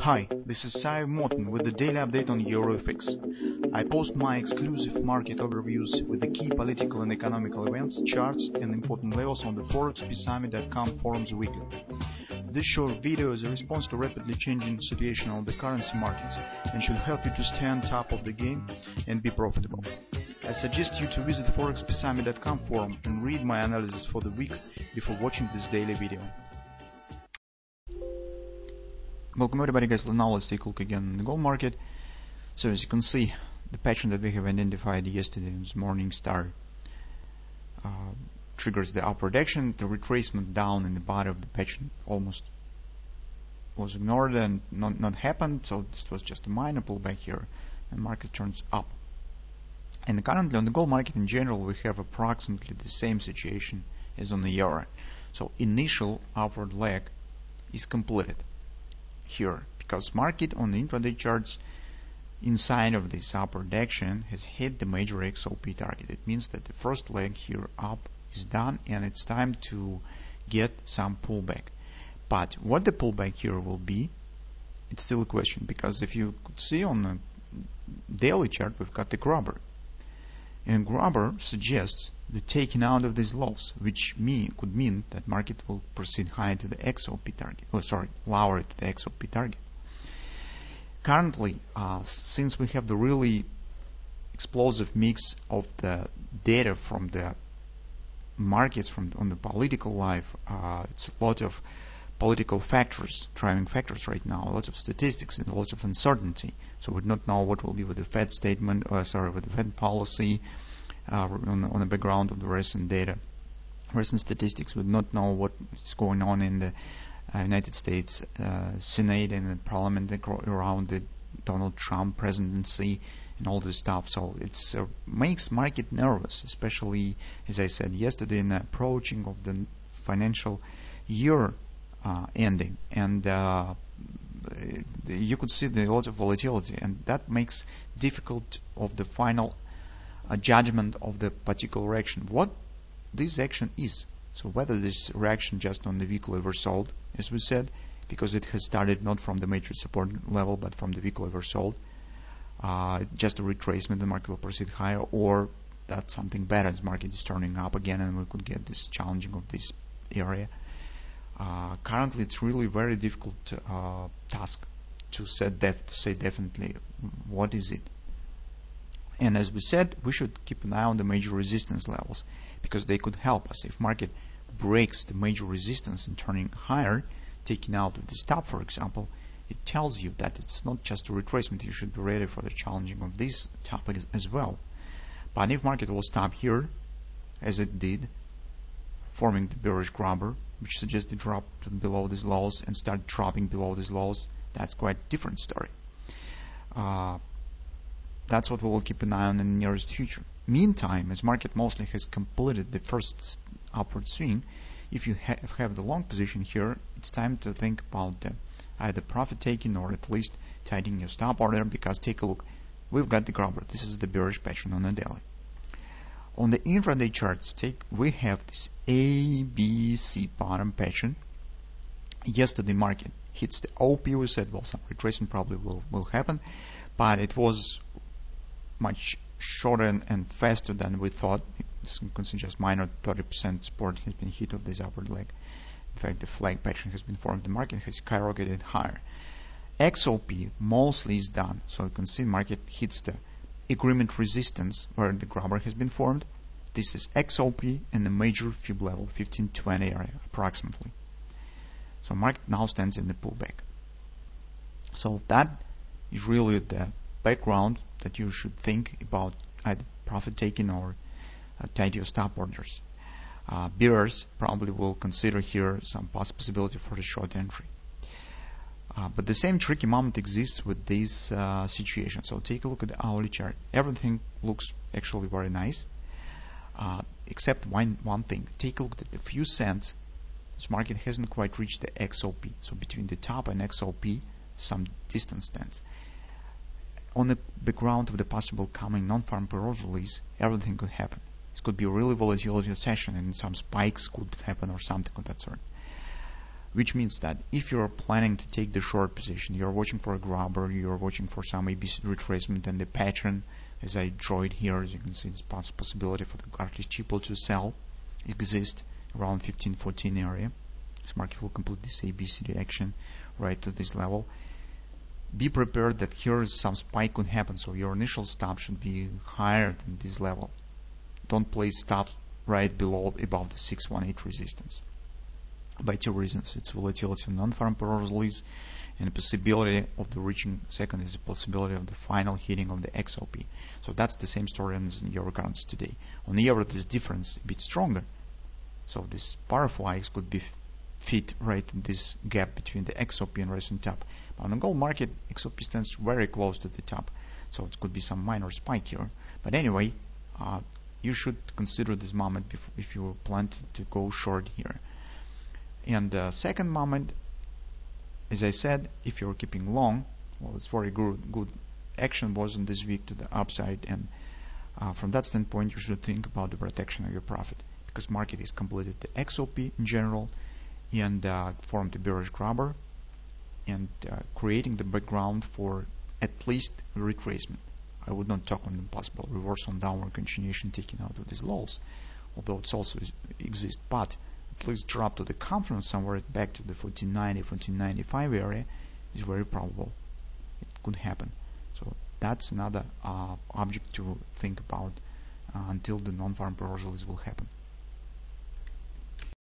Hi, this is Sive Morten with the daily update on EuroFX. I post my exclusive market overviews with the key political and economical events, charts and important levels on the ForexPeaceArmy.com forums weekly. This short video is a response to rapidly changing situation on the currency markets and should help you to stay on top of the game and be profitable. I suggest you to visit ForexPeaceArmy.com forum and read my analysis for the week before watching this daily video. Welcome everybody guys, now let's take a look again in the gold market. So as you can see, the pattern that we have identified yesterday this morning star triggers the upward action. The retracement down in the body of the pattern almost was ignored and not happened, so this was just a minor pullback here and market turns up. And currently on the gold market in general we have approximately the same situation as on the euro. So initial upward leg is completed here because market on the intraday charts inside of this upward action has hit the major XOP target. It means that the first leg here up is done and it's time to get some pullback. But what the pullback here will be, it's still a question, because if you could see on the daily chart we've got the grabber, and grabber suggests the taking out of these lows, which could mean that market will proceed higher to the XOP target, lower to the XOP target. Currently, since we have the really explosive mix of the data from the markets on the political life, it's a lot of political factors, driving factors right now, a lot of statistics and a lot of uncertainty. So we do not know what will be with the Fed statement, with the Fed policy on the background of the recent data, recent statistics. We do not know what is going on in the United States Senate and the Parliament around the Donald Trump presidency and all this stuff. So it makes market nervous, especially as I said yesterday in the approaching of the financial year ending, and you could see a lot of volatility, and that makes difficult of the final judgment of the particular action, what this action is. So whether this reaction just on the weekly oversold, as we said, because it has started not from the major support level but from the weekly oversold, just a retracement, the market will proceed higher, or that's something better as market is turning up again and we could get this challenging of this area. Currently it's really very difficult task to say definitely what is it. And as we said, we should keep an eye on the major resistance levels because they could help us. If market breaks the major resistance and turning higher, taking out of this top for example, it tells you that it's not just a retracement. You should be ready for the challenging of this top as well. But if market will stop here as it did, forming the bearish grabber, which suggests the drop to below these lows and start dropping below these lows, that's quite a different story. That's what we will keep an eye on in the nearest future. Meantime, as market mostly has completed the first upward swing, if you have the long position here, it's time to think about either profit taking or at least tightening your stop order, because take a look, we've got the grabber. This is the bearish pattern on the daily. On the intraday charts, we have this ABC bottom pattern. Yesterday market hits the OP. We said, well, some retracement probably will happen, but it was much shorter and faster than we thought. It's considered just minor 30% support has been hit of this upward leg. In fact, the flag pattern has been formed. The market has skyrocketed higher. XOP mostly is done, so you can see market hits the agreement resistance where the grabber has been formed. This is XOP and the major fib level 1520 area approximately. So market now stands in the pullback. So that is really the background that you should think about either profit taking or tight your stop orders. Bears probably will consider here some possibility for the short entry. But the same tricky moment exists with this situation. So take a look at the hourly chart. Everything looks actually very nice, except one thing. Take a look at the few cents. This market hasn't quite reached the XOP. So between the top and XOP, some distance stands. On the background of the possible coming non-farm payrolls release, everything could happen. This could be a really volatile session and some spikes could happen or something of that sort. which means that if you're planning to take the short position, you're watching for a grabber, you're watching for some ABC retracement, and the pattern, as I draw it here, as you can see, this possibility for the at least people to sell exist around 15-14 area. This market will complete this ABC reaction right to this level. Be prepared that here is some spike could happen, so your initial stop should be higher than this level. Don't place stops right below above the 618 resistance. By two reasons: it's volatility of non-farm payroll release, and the possibility of the reaching. Second is the possibility of the final hitting of the XOP. So that's the same story in euro currency today. On the euro, this difference a bit stronger. So this butterflies could be fit right in this gap between the XOP and recent top. But on the gold market, XOP stands very close to the top, so it could be some minor spike here. But anyway, you should consider this moment if you plan to go short here. And the second moment, as I said, if you're keeping long, well, it's very good action was in this week to the upside, and from that standpoint, you should think about the protection of your profit, because market is completed the XOP in general and formed the bearish grabber and creating the background for at least retracement. I would not talk on the possible reversal and downward continuation taking out of these lows, although it's also exists, but at least drop to the confluence somewhere back to the 1490, 1495 area is very probable. It could happen. So that's another object to think about until the non-farm payroll release will happen.